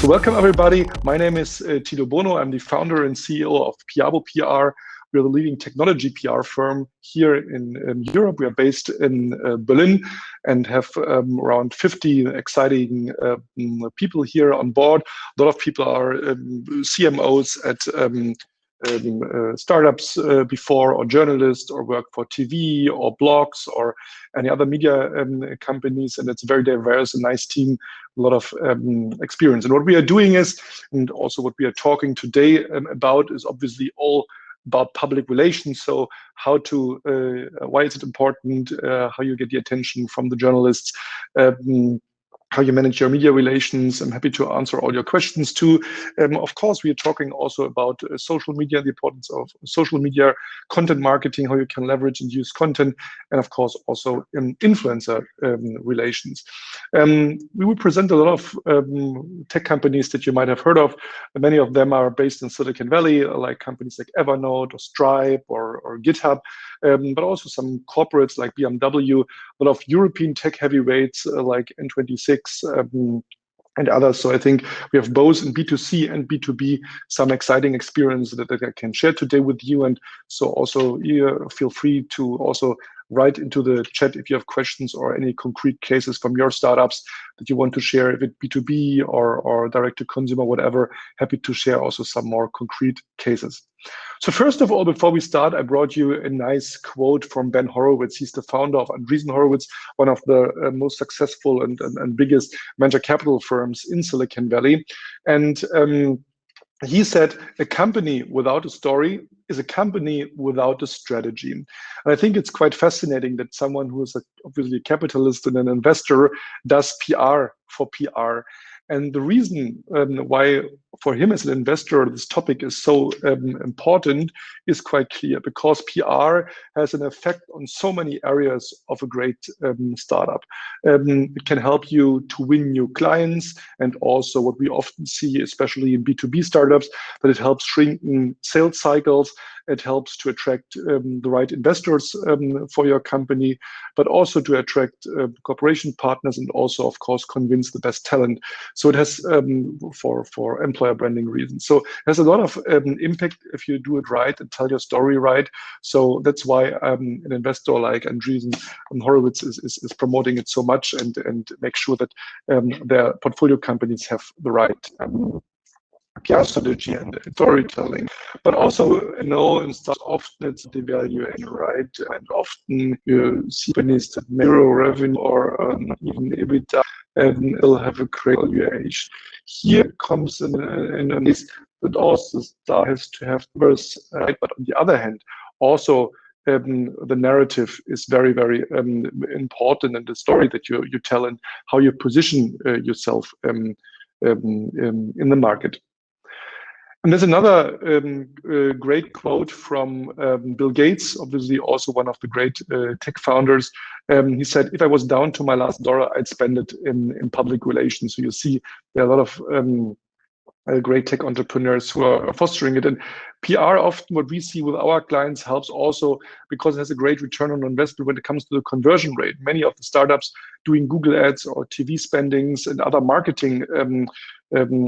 So welcome everybody. My name is Tilo Bonow. I'm the founder and CEO of PIABO PR. We're the leading technology PR firm here in Europe. We are based in Berlin and have around 50 exciting people here on board. A lot of people are CMOs at startups before, or journalists, or work for TV or blogs or any other media companies, and it's very diverse, a nice team, a lot of experience. And what we are doing is, and also what we are talking today about, is obviously all about public relations. So how to, why is it important, how you get the attention from the journalists, how you manage your media relations. I'm happy to answer all your questions too. Of course, we are talking also about social media, the importance of social media, content marketing, how you can leverage and use content, and of course also influencer relations. We will present a lot of tech companies that you might have heard of. Many of them are based in Silicon Valley, like companies like Evernote or Stripe or GitHub, but also some corporates like BMW, a lot of European tech heavyweights like N26, and others. So I think we have both in B2C and B2B some exciting experience that I can share today with you. And so also feel free to also write into the chat if you have questions or any concrete cases from your startups that you want to share, if it B2B or direct to consumer, whatever. Happy to share also some more concrete cases. So first of all, before we start, I brought you a nice quote from Ben Horowitz. He's the founder of Andreessen Horowitz, one of the most successful and biggest venture capital firms in Silicon Valley. And he said, a company without a story is a company without a strategy. And I think it's quite fascinating that someone who is obviously a capitalist and an investor does PR for PR. And the reason why for him as an investor this topic is so important is quite clear, because PR has an effect on so many areas of a great startup. It can help you to win new clients, and also what we often see, especially in B2B startups, that it helps shrinking sales cycles. It helps to attract the right investors for your company, but also to attract cooperation partners, and also, of course, convince the best talent. So it has for employer branding reasons. So it has a lot of impact if you do it right and tell your story right. So that's why an investor like Andreessen Horowitz is promoting it so much and make sure that their portfolio companies have the right PR strategy and storytelling. But also, in startups, often it's the valuation, right? And often you see companies that make zero revenue or even EBITDA, and they'll have a great valuation. Here comes in this, but also start has to have verse, right? But on the other hand, also the narrative is very, very important, and the story that you tell and how you position yourself in the market. And there's another great quote from Bill Gates, obviously also one of the great tech founders. He said, if I was down to my last dollar, I'd spend it in public relations. So you see there are a lot of great tech entrepreneurs who are fostering it. And PR, often what we see with our clients, helps also because it has a great return on investment when it comes to the conversion rate. Many of the startups doing Google ads or TV spendings and other marketing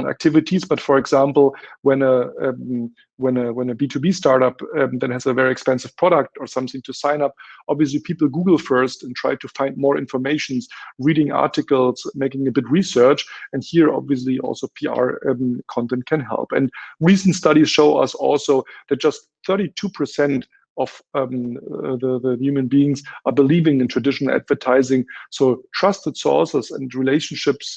activities. But for example, when a B2B startup then has a very expensive product or something to sign up, obviously people Google first and try to find more information, reading articles, making a bit research. And here, obviously, also PR content can help. And recent studies show us also that just 32% of the human beings are believing in traditional advertising. So trusted sources and relationships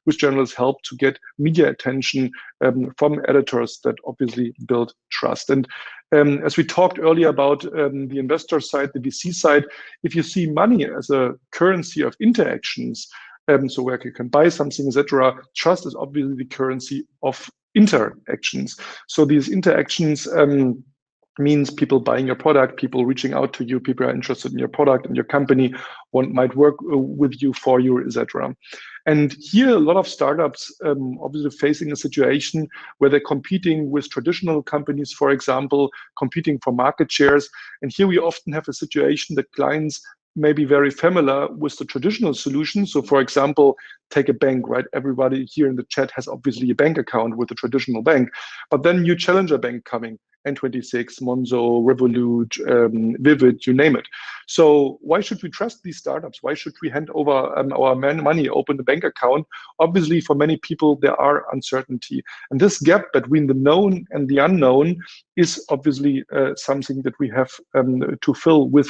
with journalists help to get media attention from editors that obviously build trust. And as we talked earlier about the investor side, the VC side, if you see money as a currency of interactions, so where you can buy something, etc., trust is obviously the currency of interactions. So these interactions means people buying your product, people reaching out to you, people are interested in your product and your company, one might work with you, for you, etc. And here, a lot of startups obviously facing a situation where they're competing with traditional companies, for example, competing for market shares. And here we often have a situation that clients maybe very familiar with the traditional solution. So for example, take a bank, right? Everybody here in the chat has obviously a bank account with a traditional bank, but then new challenger bank coming, N26, Monzo, Revolut, Vivid, you name it. So why should we trust these startups? Why should we hand over our money, open the bank account? Obviously, for many people, there are uncertainty. And this gap between the known and the unknown is obviously something that we have to fill with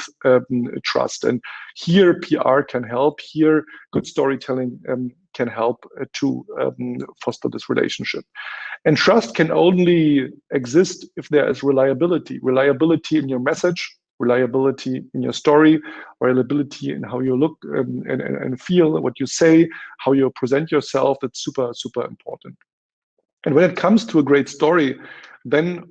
trust. And here, PR can help. Here, good storytelling can help to foster this relationship. And trust can only exist if there is reliability. Reliability in your message, reliability in your story, reliability in how you look and feel, what you say, how you present yourself. That's super, super important. And when it comes to a great story, then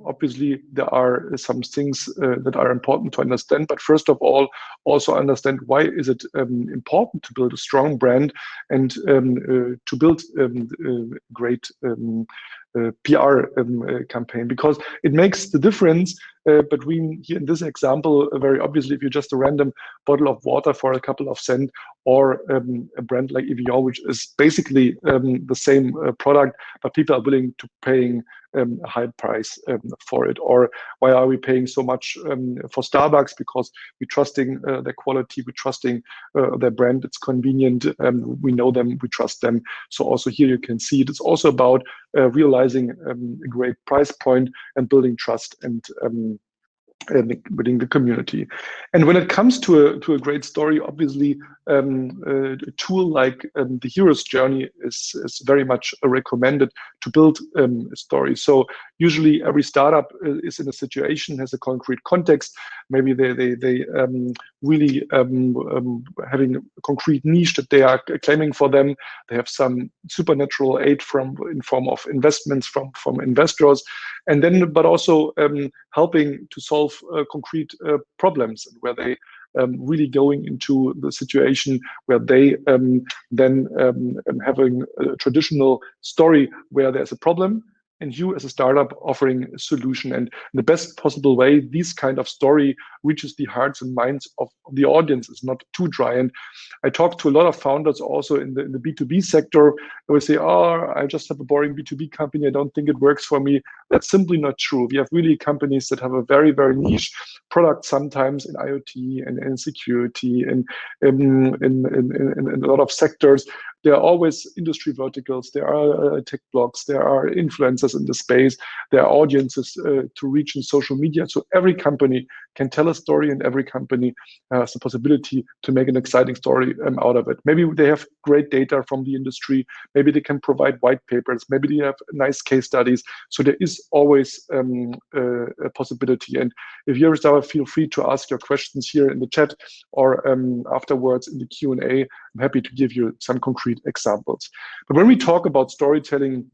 obviously there are some things that are important to understand. But first of all, also understand why is it important to build a strong brand and to build great PR campaign, because it makes the difference between, here in this example, very obviously, if you're just a random bottle of water for a couple of cents, or a brand like Evian, which is basically the same product, but people are willing to paying a high price for it. Or why are we paying so much for Starbucks? Because we're trusting their quality, we're trusting their brand, it's convenient, we know them, we trust them. So also here you can see it's also about realizing a great price point and building trust and within the community. And when it comes to a great story, obviously a tool like the hero's journey is very much recommended to build a story. So usually every startup is in a situation, has a concrete context. Maybe they really having a concrete niche that they are claiming for them. They have some supernatural aid in form of investments from investors, and then but also helping to solve concrete problems, where they really going into the situation where they then having a traditional story where there's a problem, and you as a startup offering a solution. And in the best possible way, this kind of story reaches the hearts and minds of the audience. It's not too dry. And I talk to a lot of founders also in the B2B sector. They will say, oh, I just have a boring B2B company, I don't think it works for me. That's simply not true. We have really companies that have a very, very niche product, sometimes in IoT and in security and in a lot of sectors. There are always industry verticals, there are tech blogs, there are influencers in the space, there are audiences to reach in social media. So every company can tell a story, and every company has the possibility to make an exciting story out of it. Maybe they have great data from the industry, maybe they can provide white papers, maybe they have nice case studies. So there is always a possibility. And if you're a startup, feel free to ask your questions here in the chat or afterwards in the Q&A. I'm happy to give you some concrete examples. But when we talk about storytelling,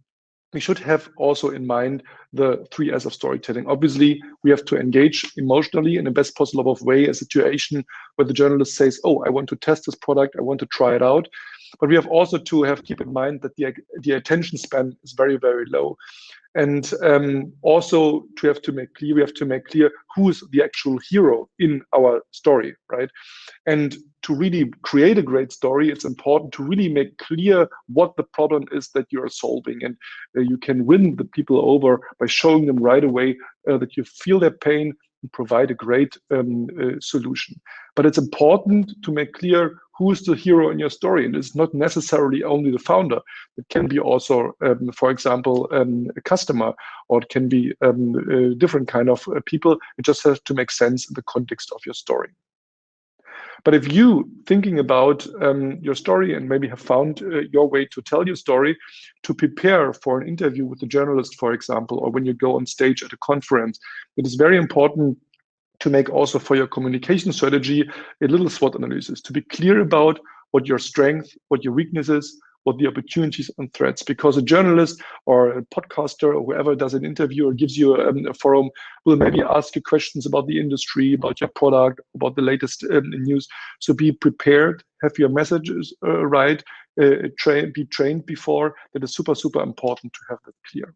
we should have also in mind the 3 S's of storytelling. Obviously, we have to engage emotionally in the best possible way a situation where the journalist says, oh, I want to test this product, I want to try it out. But we have also to keep in mind that the attention span is very, very low. And also we have to make clear who is the actual hero in our story, right? And to really create a great story, it's important to really make clear what the problem is that you are solving. And you can win the people over by showing them right away that you feel their pain and provide a great solution. But it's important to make clear who is the hero in your story. And it's not necessarily only the founder. It can be also, for example, a customer, or it can be different kind of people. It just has to make sense in the context of your story. But if you thinking about your story and maybe have found your way to tell your story, to prepare for an interview with a journalist, for example, or when you go on stage at a conference, it is very important to make also for your communication strategy a little SWOT analysis, to be clear about what your strength, what your weaknesses, what the opportunities and threats, because a journalist or a podcaster or whoever does an interview or gives you a forum will maybe ask you questions about the industry, about your product, about the latest news. So be prepared, have your messages right, be trained before. That is super, super important to have that clear.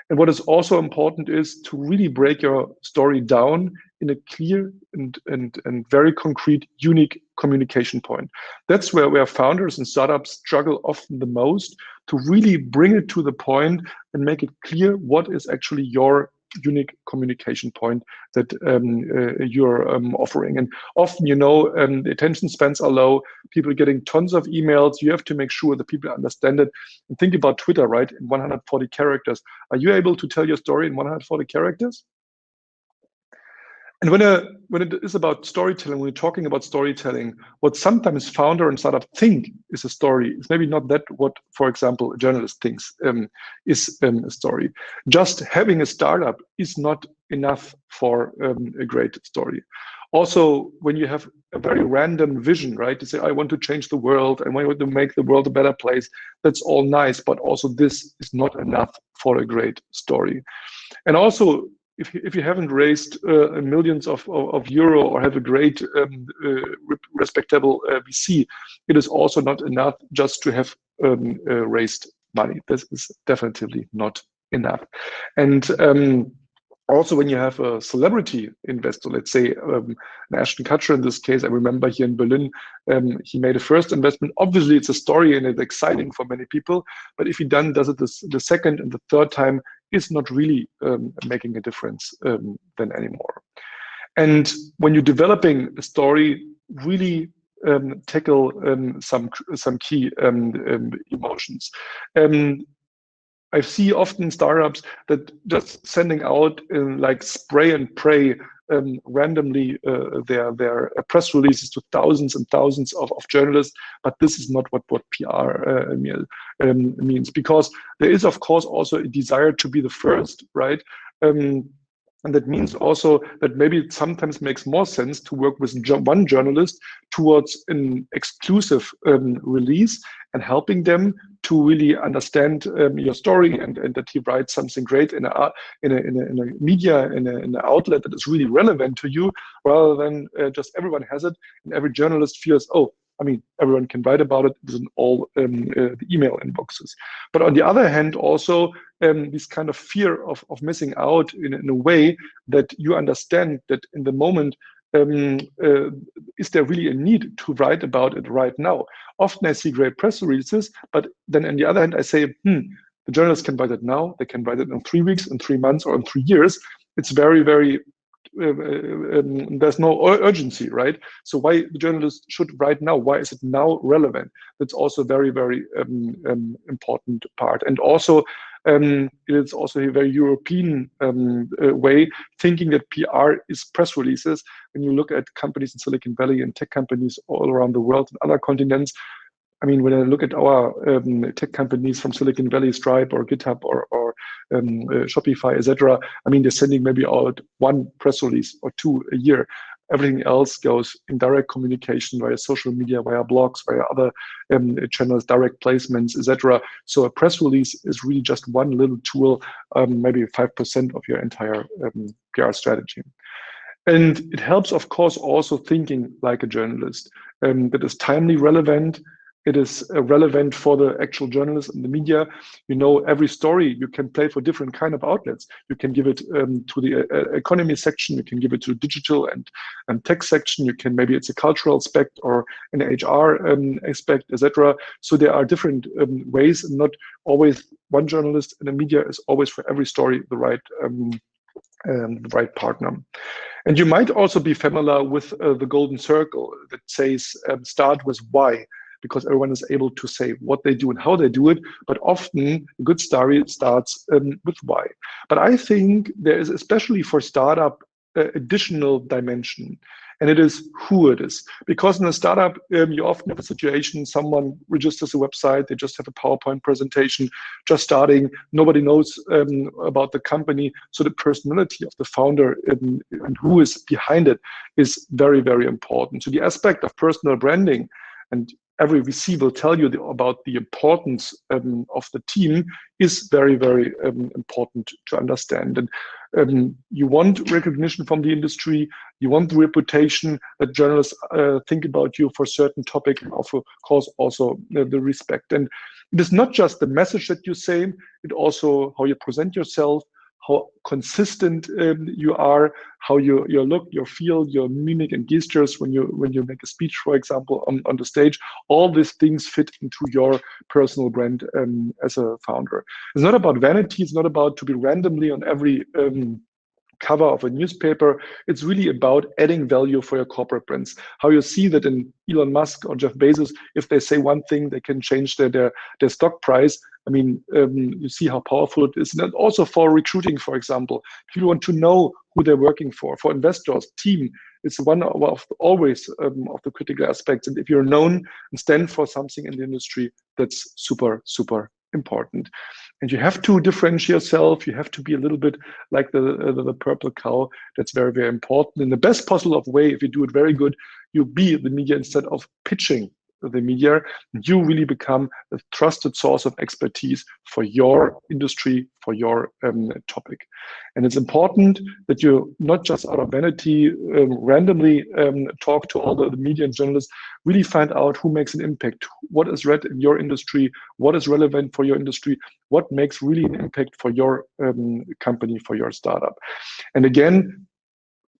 And what is also important is to really break your story down in a clear and very concrete, unique communication point. That's where founders and startups struggle often the most, to really bring it to the point and make it clear what is actually your unique communication point that you're offering. And often, the attention spans are low, people are getting tons of emails. You have to make sure that people understand it. And think about Twitter, right? In 140 characters. Are you able to tell your story in 140 characters? And when it is about storytelling, when we're talking about storytelling, what sometimes founder and startup think is a story is maybe not that what, for example, a journalist thinks is a story. Just having a startup is not enough for a great story. Also, when you have a very random vision, right, to say, I want to change the world, I want to make the world a better place, that's all nice, but also this is not enough for a great story. And also, if you haven't raised millions of euro or have a great respectable VC, it is also not enough just to have raised money. This is definitely not enough. And also, when you have a celebrity investor, let's say Ashton Kutcher in this case, I remember here in Berlin, he made a first investment. Obviously, it's a story and it's exciting for many people. But if he then does it the second and the third time, it's not really making a difference then anymore. And when you're developing a story, really tackle some key emotions. I see often startups that just sending out like spray and pray randomly their press releases to thousands and thousands of journalists, but this is not what PR means, because there is of course also a desire to be the first, right? And that means also that maybe it sometimes makes more sense to work with one journalist towards an exclusive release and helping them to really understand your story and that he writes something great in a media, in an outlet that is really relevant to you, rather than just everyone has it and every journalist feels, oh, I mean, everyone can write about it. It's in all the email inboxes. But on the other hand, also this kind of fear of missing out in a way that you understand that in the moment, is there really a need to write about it right now? Often I see great press releases, but then on the other hand, I say, the journalists can write it now. They can write it in 3 weeks, in 3 months, or in 3 years. It's very, very there's no urgency, right? So why the journalist should write now? Why is it now relevant? That's also a very, very important part. And also, it's also a very European way, thinking that PR is press releases. When you look at companies in Silicon Valley and tech companies all around the world and other continents, I mean, when I look at our tech companies from Silicon Valley, Stripe or GitHub or Shopify, etc., I mean, they're sending maybe out 1 press release or 2 a year. Everything else goes in direct communication via social media, via blogs, via other channels, direct placements, etc. So a press release is really just one little tool, maybe 5% of your entire PR strategy. And it helps, of course, also thinking like a journalist that is timely relevant. It is relevant for the actual journalist and the media. You know, every story you can play for different kind of outlets. You can give it to the economy section. You can give it to digital and tech section. You can, maybe it's a cultural aspect or an HR aspect, etc. So there are different ways, and not always one journalist in the media is always for every story the right partner. And you might also be familiar with the golden circle that says start with why, because everyone is able to say what they do and how they do it, but often a good story starts with why. But I think there is, especially for startup, additional dimension, and it is who it is. Because in a startup, you often have a situation, someone registers a website, they just have a PowerPoint presentation, just starting, nobody knows about the company, so the personality of the founder and who is behind it is very, very important. So the aspect of personal branding, and every VC will tell you about the importance of the team is very, very important to understand. And you want recognition from the industry, you want the reputation that journalists think about you for a certain topic, and of course also the respect. And it is not just the message that you say, it also how you present yourself, how consistent you are, how your look, your feel, your mimic and gestures when you make a speech, for example, on the stage. All these things fit into your personal brand as a founder. It's not about vanity. It's not about to be randomly on every cover of a newspaper. It's really about adding value for your corporate brands. How you see that in Elon Musk or Jeff Bezos, if they say one thing, they can change their stock price. I mean, you see how powerful it is. And also for recruiting, for example, people want to know who they're working for. For investors, team is one of always of the critical aspects. And if you're known and stand for something in the industry, that's super, super important. And you have to differentiate yourself. You have to be a little bit like the purple cow. That's very, very important. In the best possible way, if you do it very good, you be the media instead of pitching the media. You really become a trusted source of expertise for your industry, for your topic. And it's important that you not just out of vanity randomly talk to all the media and journalists, really find out who makes an impact, what is read in your industry, what is relevant for your industry, what makes really an impact for your company, for your startup. And again,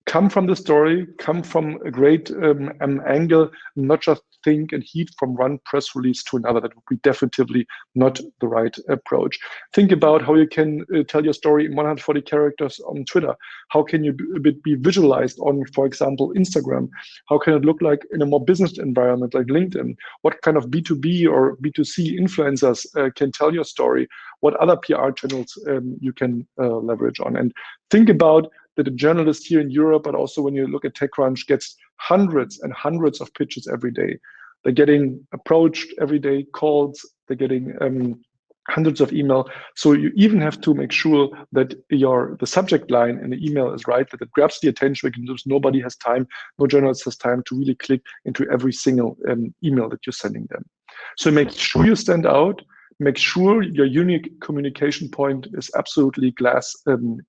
come from the story, come from a great angle, not just think and heat from one press release to another. That would be definitively not the right approach. Think about how you can tell your story in 140 characters on Twitter. How can you be visualized on, for example, Instagram? How can it look like in a more business environment like LinkedIn? What kind of B2B or B2C influencers can tell your story? What other PR channels you can leverage on? And think about that a journalist here in Europe, but also when you look at TechCrunch, gets hundreds and hundreds of pitches every day. They're getting approached every day, calls, they're getting hundreds of email. So you even have to make sure that the subject line in the email is right, that it grabs the attention, because nobody has time, no journalist has time to really click into every single email that you're sending them. So make sure you stand out. Make sure your unique communication point is absolutely glass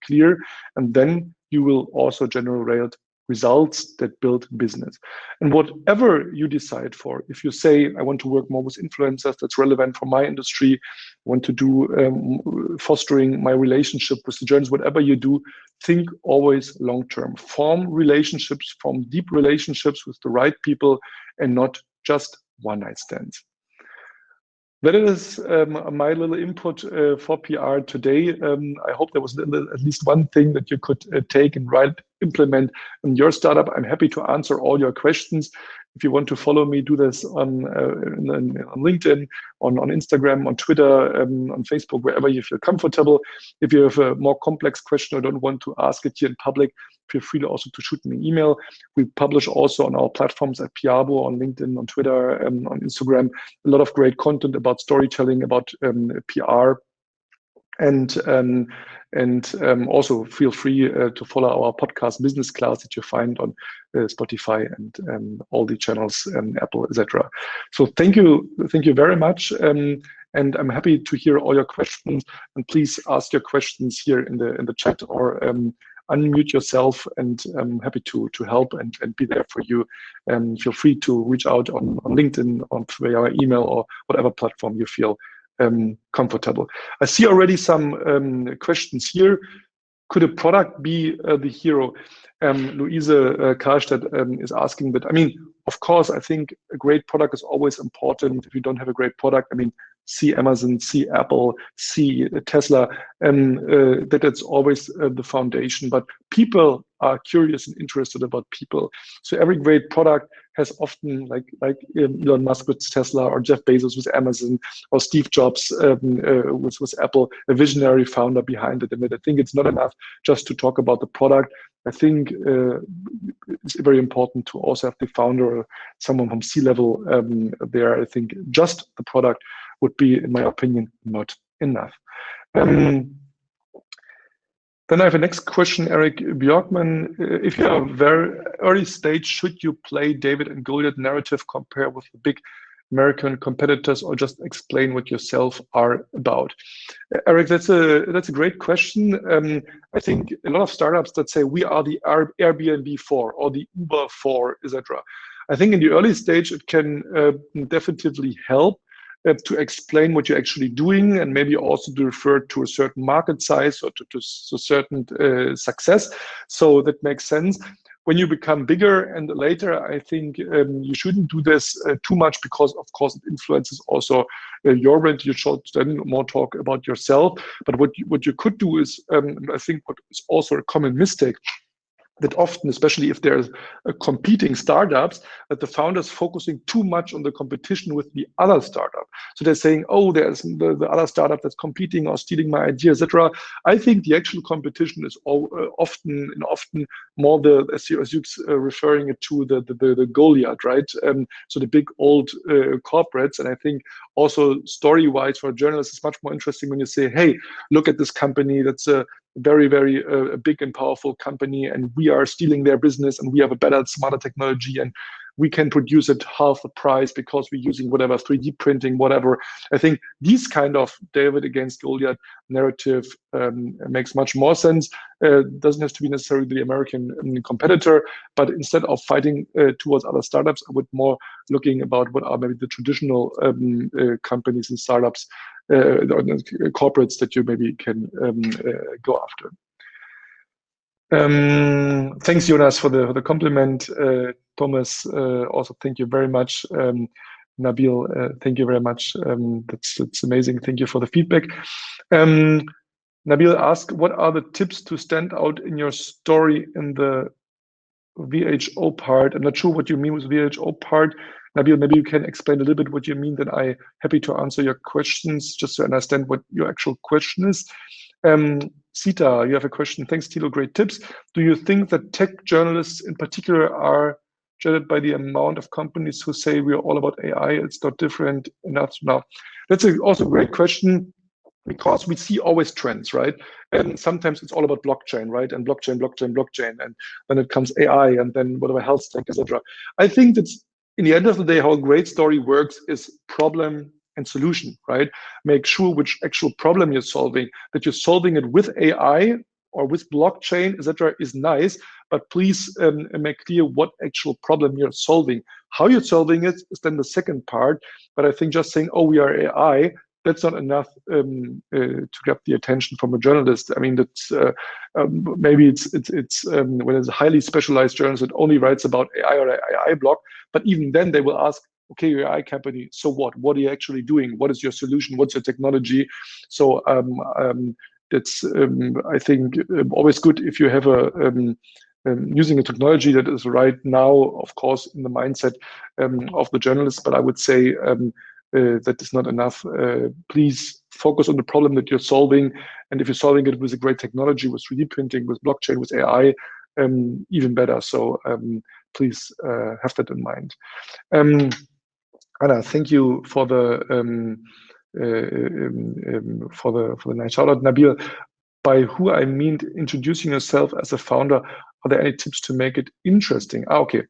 clear, and then you will also generate results that build business. And whatever you decide for, if you say, I want to work more with influencers, that's relevant for my industry, I want to do fostering my relationship with the journalists, whatever you do, think always long-term. Form relationships, form deep relationships with the right people, and not just one-night stands. That is my little input for PR today. I hope there was at least one thing that you could take and implement in your startup. I'm happy to answer all your questions. If you want to follow me, do this on LinkedIn, on Instagram, on Twitter, on Facebook, wherever you feel comfortable. If you have a more complex question or don't want to ask it here in public, feel free also to shoot me an email. We publish also on our platforms at PIABO, on LinkedIn, on Twitter, on Instagram, a lot of great content about storytelling, about PR. And also feel free to follow our podcast Business Class that you find on Spotify and all the channels, Apple, etc. So thank you very much. And I'm happy to hear all your questions. And please ask your questions here in the chat, or unmute yourself, and I'm happy to help and be there for you. Feel free to reach out on LinkedIn, on via email, or whatever platform you feel comfortable. I see already some questions here. Could a product be the hero? Louise Karlstedt is asking, but I mean, of course, I think a great product is always important. If you don't have a great product, I mean, see Amazon, see Apple, see Tesla, that it's always the foundation. But people are curious and interested about people. So every great product has often, like Elon Musk with Tesla, or Jeff Bezos with Amazon, or Steve Jobs with Apple, a visionary founder behind it. And I think it's not enough just to talk about the product. I think it's very important to also have the founder, or someone from C-level there. I think just the product would be, in my opinion, not enough. Then I have a next question, Eric Bjorkman. If you are very early stage, should you play David and Goliath narrative, compare with the big American competitors, or just explain what yourself are about? Eric, that's a great question. I think a lot of startups that say we are the Airbnb for or the Uber for, etc. I think in the early stage it can definitely help to explain what you're actually doing, and maybe also to refer to a certain market size or to certain success. So that makes sense. When you become bigger and later, I think you shouldn't do this too much, because of course it influences also your brand. You should then more talk about yourself. But what you could do is, I think what is also a common mistake, that often, especially if there's competing startups, that the founders focusing too much on the competition with the other startup. So they're saying, oh, there's the other startup that's competing or stealing my idea, etc. I think the actual competition is often more as you're referring it to the Goliath, right? So the big old corporates. And I think also story-wise for journalists, it's much more interesting when you say, hey, look at this company that's a very, very big and powerful company, and we are stealing their business, and we have a better, smarter technology, and we can produce it half the price because we're using whatever 3D printing, whatever. I think these kind of David against Goliath narrative makes much more sense. Doesn't have to be necessarily the American competitor, but instead of fighting towards other startups, I would more looking about what are maybe the traditional companies and startups, corporates that you maybe can go after. Thanks, Jonas, for the compliment. Thomas, also thank you very much. Nabil, thank you very much. That's amazing. Thank you for the feedback. Nabil asked, what are the tips to stand out in your story in the VHO part? I'm not sure what you mean with VHO part. Nabil, maybe you can explain a little bit what you mean, then I'm happy to answer your questions just to understand what your actual question is. Sita, you have a question. Thanks, Tilo, great tips. Do you think that tech journalists in particular are judged by the amount of companies who say we are all about AI? It's not different enough now. That's also a great question, because we see always trends, right? And sometimes it's all about blockchain, right? And blockchain, and then it comes AI, and then whatever health tech, etc. I think that's, in the end of the day, how a great story works is problem and solution, right? Make sure which actual problem you're solving, that you're solving it with AI or with blockchain, etc., is nice, but please make clear what actual problem you're solving. How you're solving it is then the second part. But I think just saying, oh, we are AI, that's not enough to grab the attention from a journalist. I mean, that's maybe it's when it's a highly specialized journalist that only writes about AI or AI blog, but even then they will ask, okay, you're an AI company, so what? What are you actually doing? What is your solution? What's your technology? So that's, I think, always good if you have using a technology that is right now, of course, in the mindset of the journalist, but I would say that is not enough. Please focus on the problem that you're solving, and if you're solving it with a great technology, with 3D printing, with blockchain, with AI, even better. So please have that in mind. Anna, thank you for the nice shout out. Nabil, by who I mean introducing yourself as a founder, are there any tips to make it interesting? Okay,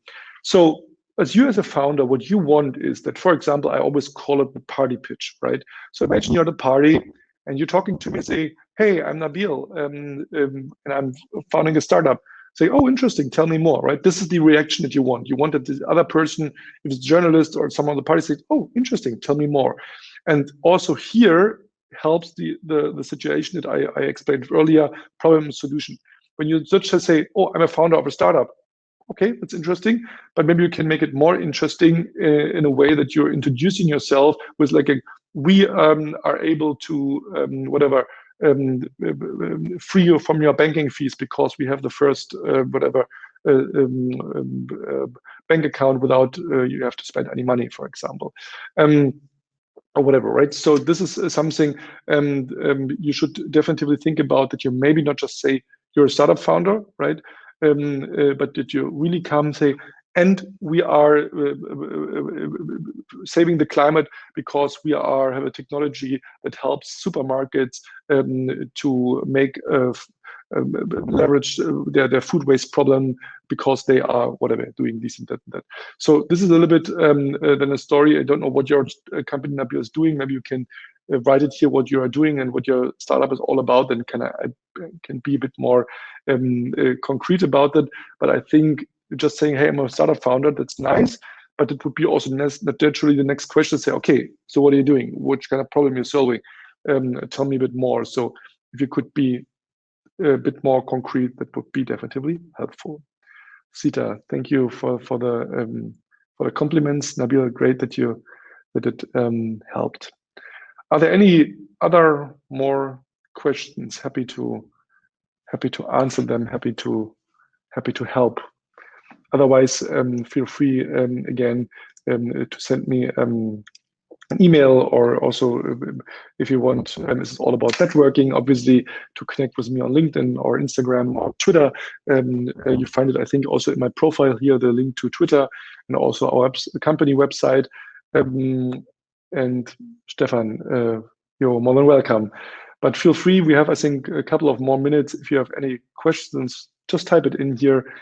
so as you as a founder, what you want is that, for example, I always call it the party pitch, right? So imagine you're at a party and you're talking to me and say, hey, I'm Nabil, and I'm founding a startup. Say, oh, interesting, tell me more, right? This is the reaction that you want. You want that the other person, if it's a journalist or someone on the party, says, oh, interesting, tell me more. And also here helps the situation that I explained earlier, problem solution. When you just say, oh, I'm a founder of a startup, okay, that's interesting, but maybe you can make it more interesting in a way that you're introducing yourself with like we are able to free you from your banking fees because we have the first bank account without you have to spend any money, for example. Or whatever, right? So this is something you should definitely think about, that you maybe not just say you're a startup founder, right? But that you really come say, and we are saving the climate because we have a technology that helps supermarkets to make leverage their food waste problem because they are whatever doing this and that and that. So this is a little bit then a story. I don't know what your company Nabil is doing. Maybe you can write it here what you are doing and what your startup is all about, and I can be a bit more concrete about it. But I think just saying, hey, I'm a startup founder, that's nice. But it would be also naturally the next question to say, okay, so what are you doing? Which kind of problem you're solving? Tell me a bit more. So if you could be a bit more concrete, that would be definitely helpful. Sita, thank you for the compliments. Nabil, great that it helped. Are there any other more questions? Happy to answer them. Happy to help. Otherwise, feel free again to send me an email, or also if you want, this is all about networking, obviously, to connect with me on LinkedIn or Instagram or Twitter. You find it, I think, also in my profile here, the link to Twitter, and also our company website. And Stefan, you're more than welcome. But feel free, we have, I think, a couple of more minutes. If you have any questions, just type it in here,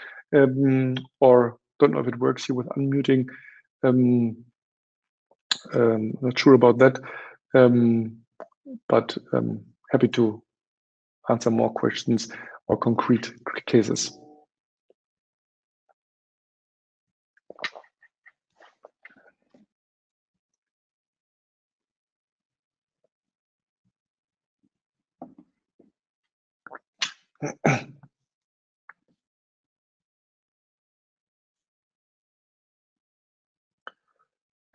or don't know if it works here with unmuting. Not sure about that, but happy to answer more questions or concrete cases.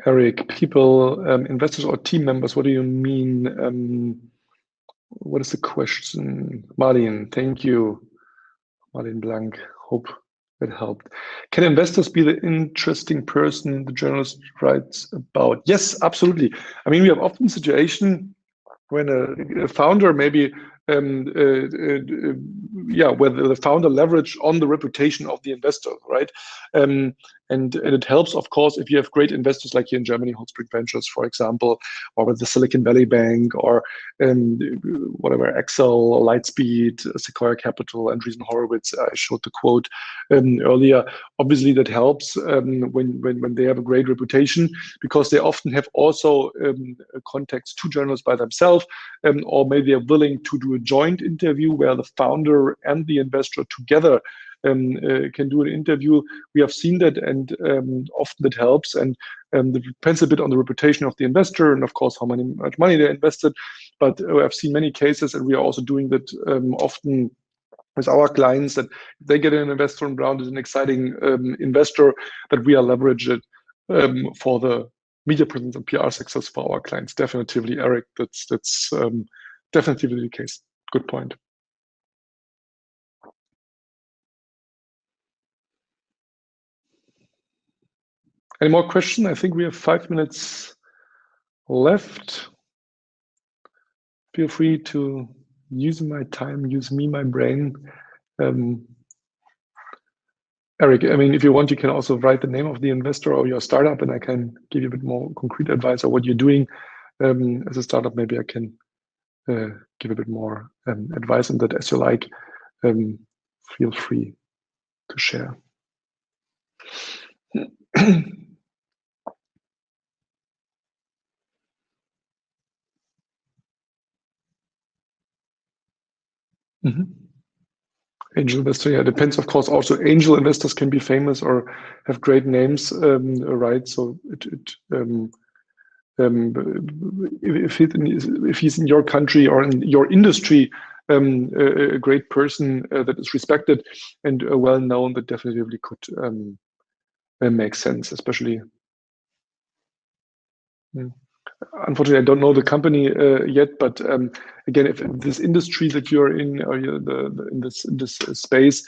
Eric, people, investors or team members, what do you mean? What is the question? Martin, thank you. Martin Blank, hope it helped. Can investors be the interesting person the journalist writes about? Yes, absolutely. I mean, we have often situation when a founder maybe where the founder leverage on the reputation of the investor, right? And it helps, of course, if you have great investors like here in Germany, Holzbrink Ventures, for example, or with the Silicon Valley Bank, or whatever, Excel, Lightspeed, Sequoia Capital, and Andreessen Horowitz. I showed the quote earlier. Obviously, that helps when they have a great reputation, because they often have also contacts to journalists by themselves, or maybe they're willing to do a joint interview where the founder and the investor together can do an interview. We have seen that, and often that helps. And it depends a bit on the reputation of the investor, and of course how much money they invested. But I've seen many cases, and we are also doing that often with our clients, that they get an investor on ground as an exciting investor, that we are leveraging it for the media presence and PR success for our clients. Definitely, Eric, that's definitely the case. Good point. Any more questions? I think we have 5 minutes left. Feel free to use my time, use me, my brain. Eric, I mean, if you want, you can also write the name of the investor or your startup, and I can give you a bit more concrete advice on what you're doing as a startup. Maybe I can give a bit more advice on that as you like. Feel free to share. Angel investor, yeah, depends, of course. Also, angel investors can be famous or have great names, right? So if he's in your country or in your industry, a great person that is respected and well known, that definitely could make sense, especially. Unfortunately, I don't know the company yet, but again, if this industry that you're in, or in this space,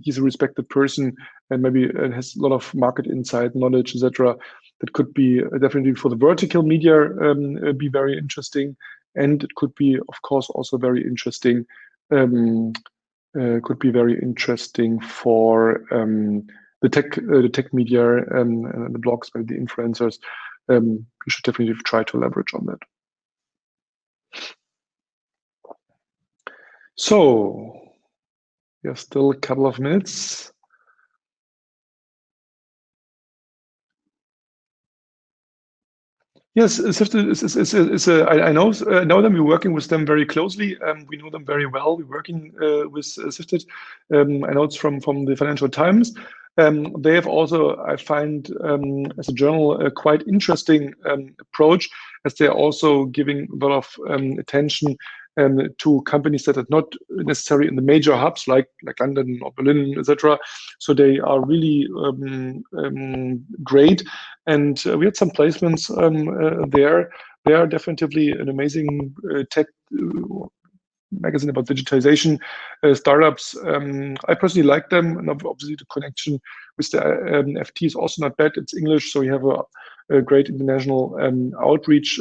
he's a respected person and maybe has a lot of market insight, knowledge, etc. That could be definitely for the vertical media be very interesting, and it could be, of course, also very interesting. Could be very interesting for the tech media and the blogs, maybe the influencers. You should definitely try to leverage on that. So We have still a couple of minutes. Yes, Sifted I know them. We're working with them very closely. We know them very well. We're working with Sifted. I know it's from the Financial Times. They have also, I find, as a journal, a quite interesting approach, as they're also giving a lot of attention to companies that are not necessarily in the major hubs like London or Berlin, etc. So they are really great. And we had some placements there. They are definitely an amazing tech magazine about digitization startups. I personally like them, and obviously the connection with the FT is also not bad. It's English, so you have a great international outreach.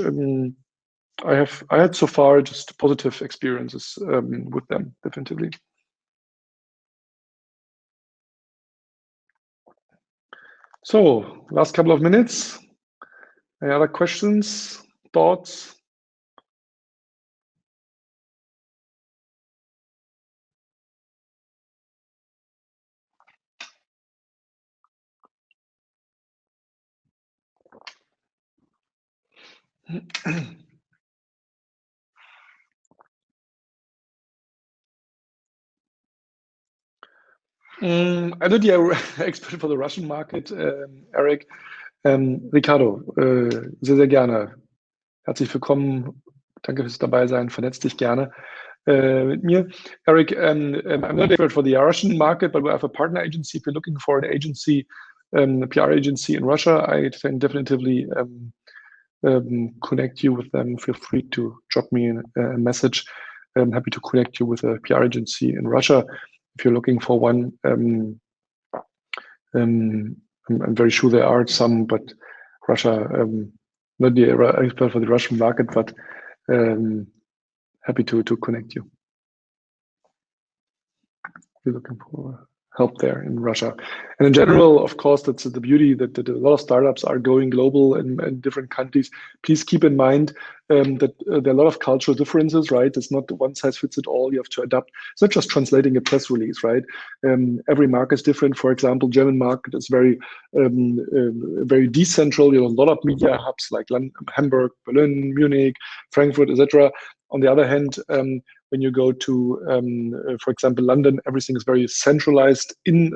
I had so far just positive experiences with them, definitely. So last couple of minutes. Any other questions, thoughts? I'm not the expert for the Russian market, Eric. Ricardo, sehr, sehr gerne. Herzlich willkommen. Danke fürs Dabeisein. Vernetz dich gerne mit mir. Eric, I'm not expert for the Russian market, but we have a partner agency. If you're looking for an agency, a PR agency in Russia, I can definitely connect you with them. Feel free to drop me a message. I'm happy to connect you with a PR agency in Russia. If you're looking for one, I'm very sure there are some, but Russia, not the expert for the Russian market, but happy to connect you. You're looking for help there in Russia. And in general, of course, that's the beauty that a lot of startups are going global in different countries. Please keep in mind that there are a lot of cultural differences, right? It's not one size fits it all. You have to adapt. It's not just translating a press release, right? Every market is different. For example, German market is very decentral. You know, a lot of media hubs like London, Hamburg, Berlin, Munich, Frankfurt, etc. On the other hand, when you go to, for example, London, everything is very centralized in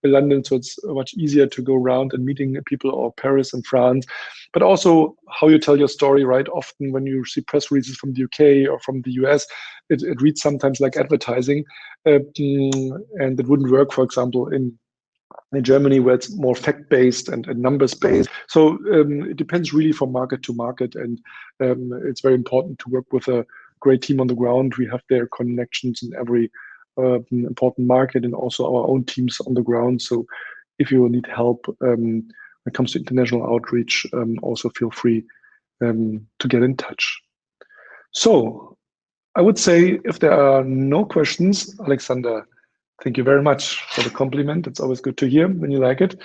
London, so it's much easier to go around and meeting people, or Paris and France. But also how you tell your story, right? Often when you see press releases from the UK or from the US, it reads sometimes like advertising, and it wouldn't work, for example, in Germany, where it's more fact-based and numbers-based. So it depends really from market to market, and it's very important to work with a great team on the ground. We have their connections in every important market, and also our own teams on the ground. So if you need help when it comes to international outreach, also feel free to get in touch. So I would say, if there are no questions, Alexander, thank you very much for the compliment. It's always good to hear when you like it.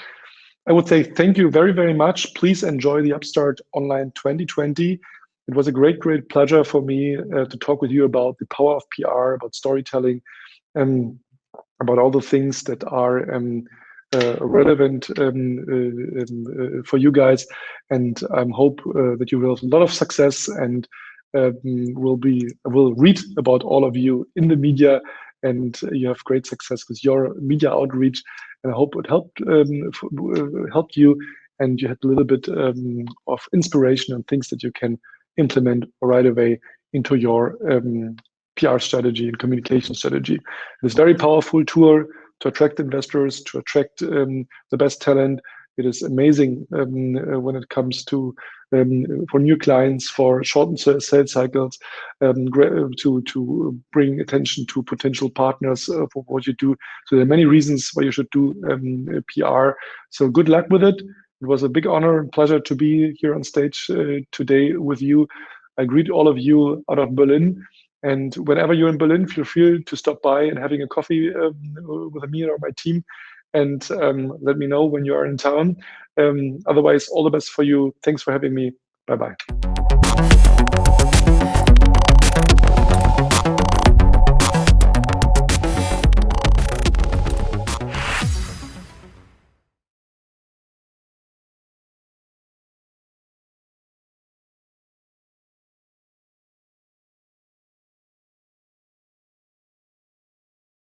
I would say thank you very, very much. Please enjoy the Upstart Online 2020. It was a great, great pleasure for me to talk with you about the power of PR, about storytelling, about all the things that are relevant for you guys. And I hope that you will have a lot of success, and will read about all of you in the media, and you have great success with your media outreach. And I hope it helped you, and you had a little bit of inspiration and things that you can implement right away into your PR strategy and communication strategy. It's a very powerful tool to attract investors, to attract the best talent. It is amazing when it comes to for new clients, for shortened sales cycles, to bring attention to potential partners for what you do. So there are many reasons why you should do PR. So good luck with it. It was a big honor and pleasure to be here on stage today with you. I greet all of you out of Berlin. And whenever you're in Berlin, feel free to stop by and having a coffee with me or my team, and let me know when you are in town. Otherwise, all the best for you. Thanks for having me. Bye-bye.